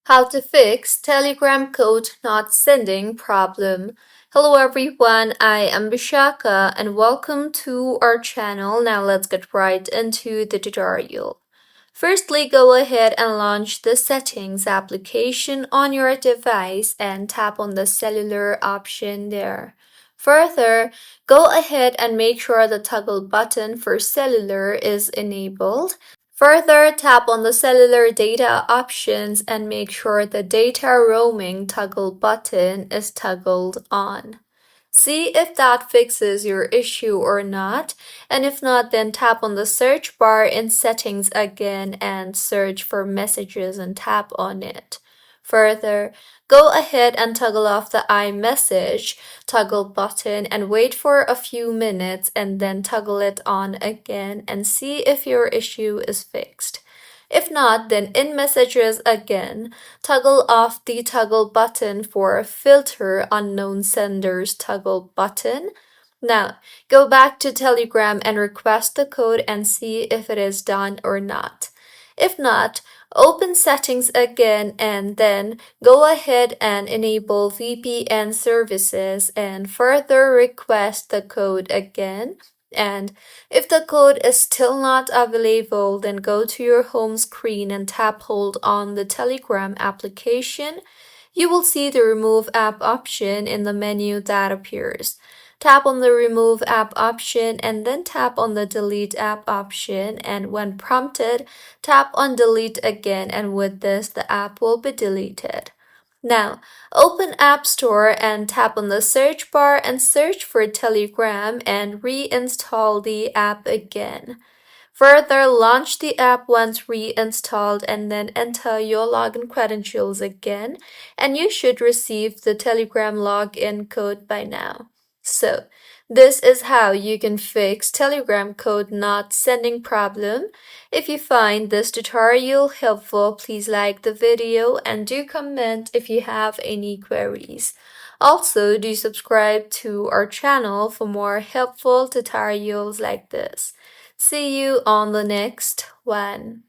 How to fix Telegram code not sending problem. Hello everyone, I am Bishaka and welcome to our channel. Now let's get right into the tutorial. Firstly, go ahead and launch the settings application on your device and tap on the cellular option there. Further, go ahead and make sure the toggle button for cellular is enabled. Further, tap on the cellular data options and make sure the data roaming toggle button is toggled on. See if that fixes your issue or not, and if not, then tap on the search bar in settings again and search for messages and tap on it. Further, go ahead and toggle off the iMessage toggle button and wait for a few minutes and then toggle it on again and see if your issue is fixed. If not, then in messages again, toggle off the toggle button for filter unknown senders toggle button. Now, go back to Telegram and request the code and see if it is done or not. If not, open settings again and then go ahead and enable VPN services and further request the code again. And if the code is still not available, then go to your home screen and tap hold on the Telegram application. You will see the Remove App option in the menu that appears. Tap on the Remove App option and then tap on the Delete App option, and when prompted, tap on Delete again, and with this the app will be deleted. Now, open App Store and tap on the search bar and search for Telegram and reinstall the app again. Further, launch the app once reinstalled and then enter your login credentials again, and you should receive the Telegram login code by now. So, this is how you can fix Telegram code not sending problem. If you find this tutorial helpful, please like the video and do comment if you have any queries. Also, do subscribe to our channel for more helpful tutorials like this. See you on the next one.